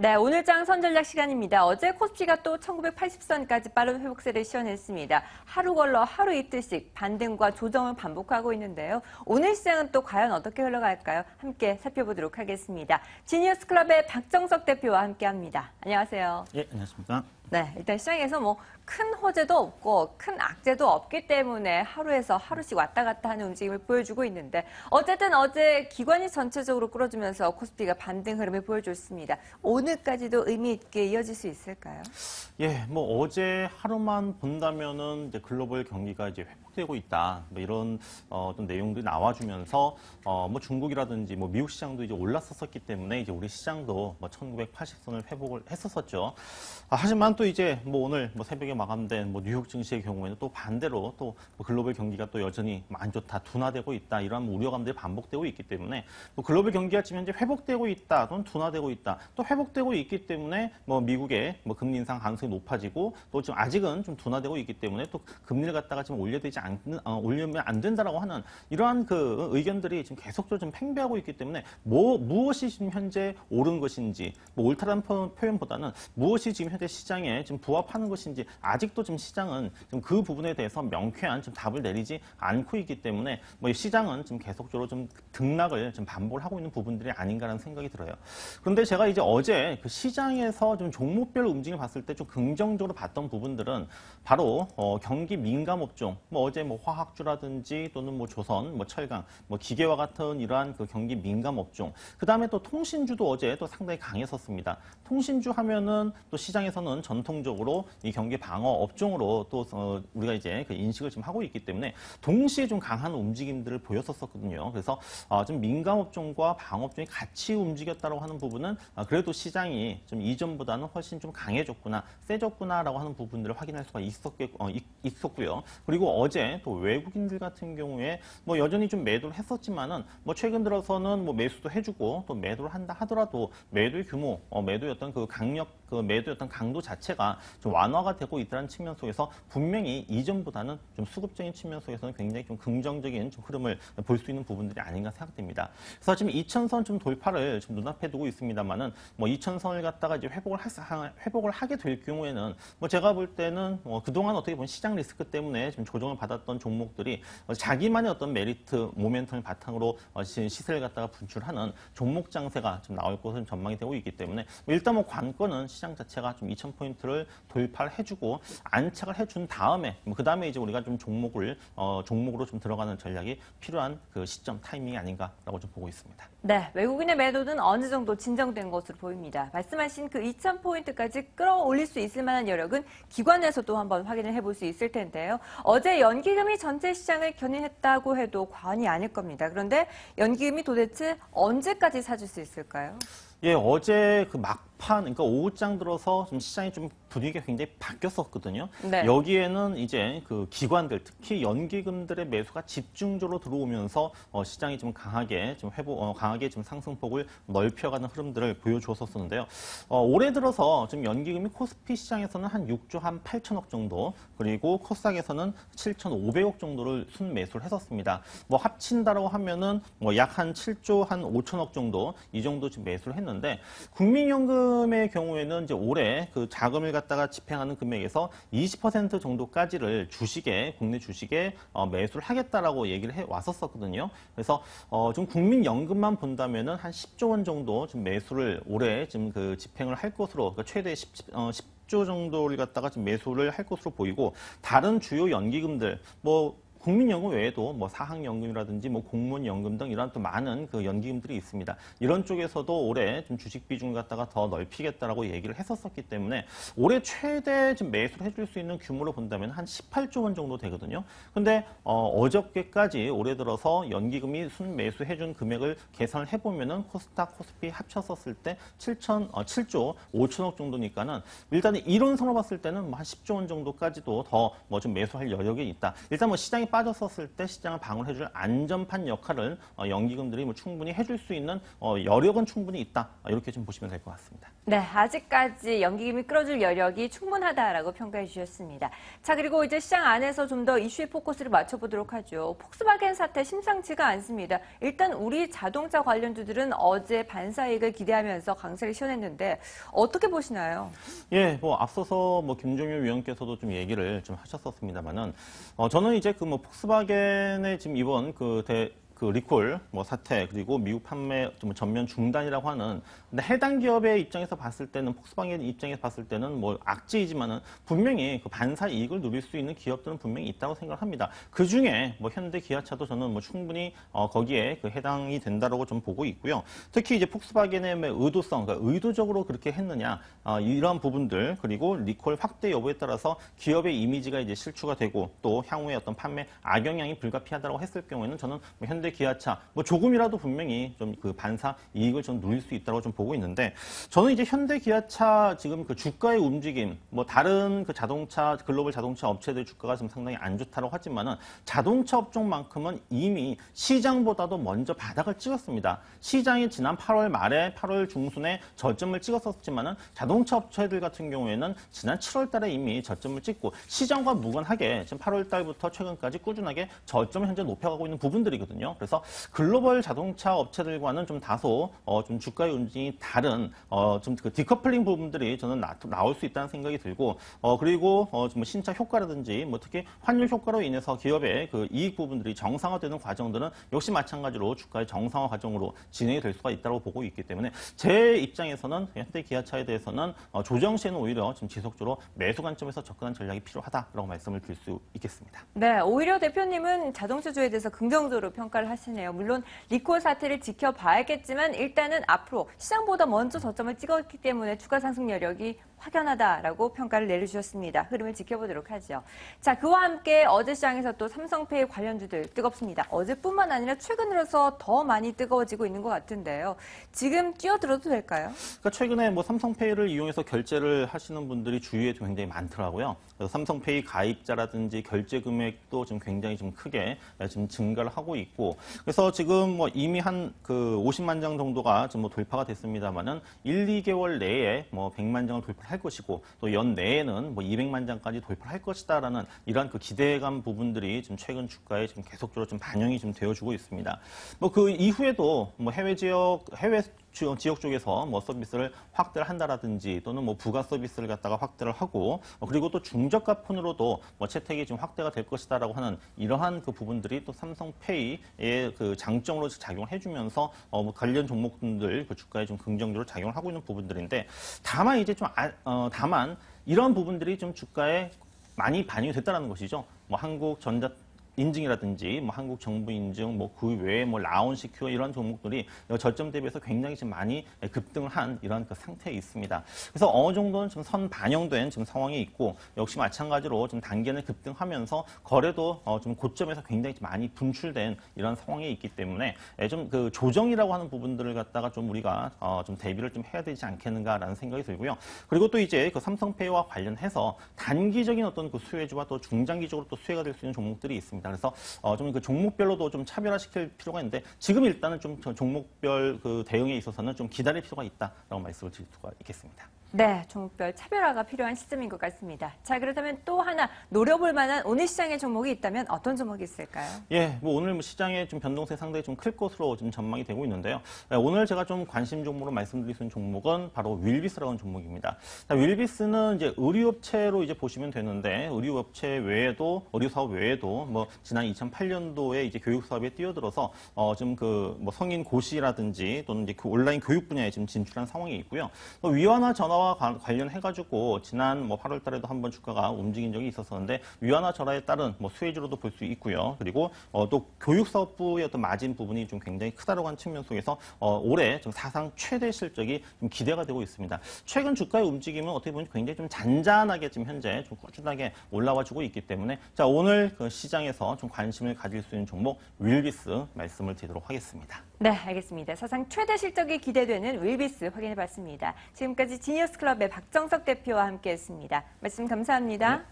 네, 오늘장 선전략 시간입니다. 어제 코스피가 또 1980선까지 빠른 회복세를 시현했습니다. 하루 걸러 하루 이틀씩 반등과 조정을 반복하고 있는데요. 오늘 시장은 또 과연 어떻게 흘러갈까요? 함께 살펴보도록 하겠습니다. 지니어스 클럽의 박정석 대표와 함께합니다. 안녕하세요. 예, 안녕하십니까. 네, 일단 시장에서 큰 호재도 없고 큰 악재도 없기 때문에 하루에서 하루씩 왔다 갔다 하는 움직임을 보여주고 있는데 어쨌든 어제 기관이 전체적으로 끌어주면서 코스피가 반등 흐름을 보여줬습니다. 오늘까지도 의미 있게 이어질 수 있을까요? 예, 어제 하루만 본다면은 이제 글로벌 경기가 이제 회복되고 있다. 이런 어떤 내용들이 나와주면서 중국이라든지 미국 시장도 이제 올랐었기 때문에 이제 우리 시장도 1980선을 회복을 했었었죠. 하지만 또 이제 오늘 새벽에 마감된 뉴욕 증시의 경우에는 또 반대로 또 글로벌 경기가 또 여전히 안 좋다, 둔화되고 있다 이런 우려감들이 반복되고 있기 때문에 글로벌 경기가 지금 현재 회복되고 있다 또는 둔화되고 있다 또 회복되고 있기 때문에 미국의 금리 인상 가능성이 높아지고 또 지금 아직은 좀 둔화되고 있기 때문에 또 금리를 갖다가 지금 올리면 안 된다라고 하는 이러한 그 의견들이 지금 계속적으로 좀 팽배하고 있기 때문에 무엇이 지금 현재 옳은 것인지 옳다는 표현보다는 무엇이 지금 현재 시장에 지금 부합하는 것인지 아직도 지금 시장은 지금 그 부분에 대해서 명쾌한 좀 답을 내리지 않고 있기 때문에 시장은 지금 계속적으로 좀 등락을 좀 반복을 하고 있는 부분들이 아닌가라는 생각이 들어요. 그런데 제가 이제 어제 그 시장에서 좀 종목별 움직임을 봤을 때 좀 긍정적으로 봤던 부분들은 바로 경기 민감 업종, 어제 화학주라든지 또는 조선, 철강, 기계와 같은 이러한 그 경기 민감 업종. 그 다음에 또 통신주도 어제 또 상당히 강했었습니다. 통신주 하면은 또 시장에서는 전통적으로 이 경기 방어 업종으로 또 우리가 이제 그 인식을 지금 하고 있기 때문에 동시에 좀 강한 움직임들을 보였었거든요. 그래서 좀 민감 업종과 방어 업종이 같이 움직였다고 하는 부분은 그래도 시장이 좀 이전보다는 훨씬 좀 강해졌구나, 세졌구나라고 하는 부분들을 확인할 수가 있었고요. 그리고 어제 또 외국인들 같은 경우에 여전히 좀 매도를 했었지만은 최근 들어서는 매수도 해주고 또 매도를 한다 하더라도 매도의 규모, 매도의 어떤 그 매도의 어떤 강도 자체가 좀 완화가 되고 있다는 측면 속에서 분명히 이전보다는 좀 수급적인 측면 속에서는 굉장히 좀 긍정적인 좀 흐름을 볼 수 있는 부분들이 아닌가 생각됩니다. 그래서 지금 2000선 좀 돌파를 좀 눈앞에 두고 있습니다만은 2000선을 갖다가 이제 회복을 하게 될 경우에는 제가 볼 때는 그동안 어떻게 보면 시장 리스크 때문에 좀 조정을 받았던 종목들이 자기만의 어떤 메리트, 모멘텀을 바탕으로 시세를 갖다가 분출하는 종목 장세가 좀 나올 것으로 전망이 되고 있기 때문에 일단 관건은 시장 자체가 좀 2000포인트를 돌파를 해주고 안착을 해준 다음에 그 다음에 이제 우리가 좀 종목으로 좀 들어가는 전략이 필요한 그 시점 타이밍이 아닌가라고 좀 보고 있습니다. 네, 외국인의 매도는 어느 정도 진정된 것으로 보입니다. 말씀하신 그 2000포인트까지 끌어올릴 수 있을 만한 여력은 기관에서도 한번 확인을 해볼 수 있을 텐데요. 어제 연기금이 전체 시장을 견인했다고 해도 과언이 아닐 겁니다. 그런데 연기금이 도대체 언제까지 사줄 수 있을까요? 예, 어제 그 그러니까 오후장 들어서 좀 시장이 좀 분위기가 굉장히 바뀌었었거든요. 네. 여기에는 이제 그 기관들, 특히 연기금들의 매수가 집중적으로 들어오면서 시장이 좀 강하게 좀 상승폭을 넓혀가는 흐름들을 보여주었었는데요. 올해 들어서 좀 연기금이 코스피 시장에서는 한 6조 한 8천억 정도, 그리고 코스닥에서는 7,500억 정도를 순매수를 했었습니다. 합친다라고 하면은 약 한 7조 한 5천억 정도 이 정도 지금 매수를 했는데 국민연금의 경우에는 이제 올해 그 자금을 갖다가 집행하는 금액에서 20% 정도까지를 국내 주식에 매수를 하겠다라고 얘기를 해 왔었거든요. 그래서 좀 국민연금만 본다면은 한 10조 원 정도 좀 매수를 올해 지금 그 집행을 할 것으로, 그러니까 최대 10조 정도를 갖다가 지금 매수를 할 것으로 보이고, 다른 주요 연기금들 국민연금 외에도 사학연금이라든지 공무원연금 등 이런 또 많은 그 연기금들이 있습니다. 이런 쪽에서도 올해 좀 주식 비중을 갖다가 더 넓히겠다라고 얘기를 했었기 때문에 올해 최대 좀 매수를 해줄 수 있는 규모로 본다면 한 18조 원 정도 되거든요. 근데 어저께까지 올해 들어서 연기금이 순매수해준 금액을 계산을 해보면은 코스닥, 코스피 합쳤었을 때 7조 5천억 정도니까는 일단 이론상으로 봤을 때는 한 10조 원 정도까지도 더 좀 매수할 여력이 있다. 일단 시장이 빠졌었을 때 시장을 방어해줄 안전판 역할을 연기금들이 뭐 충분히 해줄 수 있는 여력은 충분히 있다. 이렇게 좀 보시면 될 것 같습니다. 네, 아직까지 연기금이 끌어줄 여력이 충분하다라고 평가해 주셨습니다. 자, 그리고 이제 시장 안에서 좀 더 이슈의 포커스를 맞춰보도록 하죠. 폭스바겐 사태 심상치가 않습니다. 일단 우리 자동차 관련주들은 어제 반사이익을 기대하면서 강세를 시원했는데 어떻게 보시나요? 예, 뭐 앞서서 뭐 김종윤 위원께서도 좀 얘기를 좀 하셨었습니다만은 저는 이제 그 뭐 폭스바겐의 지금 이번 그 리콜 뭐 사태 그리고 미국 판매 좀 전면 중단이라고 하는 근데 해당 기업의 입장에서 봤을 때는 폭스바겐 입장에서 봤을 때는 뭐 악재이지만은 분명히 그 반사 이익을 누릴 수 있는 기업들은 분명히 있다고 생각합니다. 그 중에 뭐 현대 기아차도 저는 뭐 충분히 거기에 그 해당이 된다라고 좀 보고 있고요. 특히 이제 폭스바겐의 의도성, 그러니까 의도적으로 그렇게 했느냐 이러한 부분들 그리고 리콜 확대 여부에 따라서 기업의 이미지가 이제 실추가 되고 또 향후에 어떤 판매 악영향이 불가피하다고 했을 경우에는 저는 뭐 현대 기아차 뭐 조금이라도 분명히 좀 그 반사 이익을 좀 누릴 수 있다고 좀 보고 있는데 저는 이제 현대 기아차 지금 그 주가의 움직임 뭐 다른 그 자동차 글로벌 자동차 업체들 주가가 좀 상당히 안 좋다고 하지만은 자동차 업종만큼은 이미 시장보다도 먼저 바닥을 찍었습니다. 시장이 지난 8월 말에 8월 중순에 저점을 찍었었지만은 자동차 업체들 같은 경우에는 지난 7월 달에 이미 저점을 찍고 시장과 무관하게 지금 8월 달부터 최근까지 꾸준하게 저점을 현재 높여가고 있는 부분들이거든요. 그래서 글로벌 자동차 업체들과는 좀 다소 좀 주가의 움직임이 다른 좀 그 디커플링 부분들이 저는 나올 수 있다는 생각이 들고 그리고 뭐 신차 효과라든지 뭐 특히 환율 효과로 인해서 기업의 그 이익 부분들이 정상화되는 과정들은 역시 마찬가지로 주가의 정상화 과정으로 진행이 될 수가 있다고 보고 있기 때문에 제 입장에서는 현대 기아차에 대해서는 조정 시에는 오히려 좀 지속적으로 매수 관점에서 접근한 전략이 필요하다라고 말씀을 드릴 수 있겠습니다. 네, 오히려 대표님은 자동차주에 대해서 긍정적으로 평가를 하시네요. 물론 리콜 사태를 지켜봐야겠지만 일단은 앞으로 시장보다 먼저 저점을 찍었기 때문에 주가 상승 여력이 확연하다라고 평가를 내려주셨습니다. 흐름을 지켜보도록 하죠. 자, 그와 함께 어제 시장에서 또 삼성페이 관련주들 뜨겁습니다. 어제뿐만 아니라 최근 들어서 더 많이 뜨거워지고 있는 것 같은데요. 지금 뛰어들어도 될까요? 그러니까 최근에 뭐 삼성페이를 이용해서 결제를 하시는 분들이 주위에 좀 굉장히 많더라고요. 그래서 삼성페이 가입자라든지 결제 금액도 지금 굉장히 좀 크게 지금 증가를 하고 있고, 그래서 지금 뭐 이미 한 그 50만 장 정도가 지금 뭐 돌파가 됐습니다만은 1, 2개월 내에 뭐 100만 장을 돌파할 것이고 또 연 내에는 뭐 200만 장까지 돌파할 것이다라는 이러한 그 기대감 부분들이 지금 최근 주가에 지금 계속적으로 좀 반영이 좀 되어주고 있습니다. 뭐 그 이후에도 뭐 해외 지역 쪽에서 뭐 서비스를 확대를 한다라든지 또는 뭐 부가 서비스를 갖다가 확대를 하고 그리고 또 중저가 폰으로도 뭐 채택이 좀 확대가 될 것이다라고 하는 이러한 그 부분들이 또 삼성페이의 그 장점으로 작용을 해주면서 뭐 관련 종목들 그 주가에 좀 긍정적으로 작용을 하고 있는 부분들인데 다만 이제 좀 다만 이런 부분들이 좀 주가에 많이 반영이 됐다는 것이죠. 뭐 한국전자 인증이라든지 뭐 한국 정부 인증, 뭐 그 외에 뭐 라온시큐어 이런 종목들이 저점 대비해서 굉장히 좀 많이 급등을 한 이런 그 상태에 있습니다. 그래서 어느 정도는 좀 선 반영된 지금 상황이 있고 역시 마찬가지로 좀 단기는 급등하면서 거래도 좀 고점에서 굉장히 좀 많이 분출된 이런 상황에 있기 때문에 좀 그 조정이라고 하는 부분들을 갖다가 좀 우리가 좀 대비를 좀 해야 되지 않겠는가라는 생각이 들고요. 그리고 또 이제 그 삼성페이와 관련해서 단기적인 어떤 그 수혜주와 또 중장기적으로 또 수혜가 될 수 있는 종목들이 있습니다. 그래서 좀 그 종목별로도 좀 차별화시킬 필요가 있는데 지금 일단은 좀 종목별 그 대응에 있어서는 좀 기다릴 필요가 있다라고 말씀을 드릴 수가 있겠습니다. 네, 종목별 차별화가 필요한 시점인 것 같습니다. 자, 그렇다면 또 하나 노려볼 만한 오늘 시장의 종목이 있다면 어떤 종목이 있을까요? 예, 뭐 오늘 뭐 시장의 좀 변동성이 상당히 좀 클 것으로 좀 전망이 되고 있는데요. 오늘 제가 좀 관심 종목으로 말씀드릴 수 있는 종목은 바로 윌비스라는 종목입니다. 자, 윌비스는 이제 의류업체로 이제 보시면 되는데 의류업체 외에도 의류사업 외에도 뭐 지난 2008년도에 이제 교육사업에 뛰어들어서 지금 그 뭐 성인 고시라든지 또는 이제 그 온라인 교육 분야에 지금 진출한 상황이 있고요. 또 위안화 전화와 관련해가지고 지난 뭐 8월 달에도 한번 주가가 움직인 적이 있었었는데 위안화 전화에 따른 뭐 수혜주로도 볼 수 있고요. 그리고 또 교육사업부의 어떤 마진 부분이 좀 굉장히 크다라고 하는 측면 속에서 올해 좀 사상 최대 실적이 좀 기대가 되고 있습니다. 최근 주가의 움직임은 어떻게 보면 굉장히 좀 잔잔하게 지금 현재 좀 꾸준하게 올라와주고 있기 때문에 자 오늘 그 시장에서 좀 관심을 가질 수 있는 종목 윌비스 말씀을 드리도록 하겠습니다. 네, 알겠습니다. 사상 최대 실적이 기대되는 윌비스 확인해봤습니다. 지금까지 지니어스클럽의 박정석 대표와 함께했습니다. 말씀 감사합니다. 네.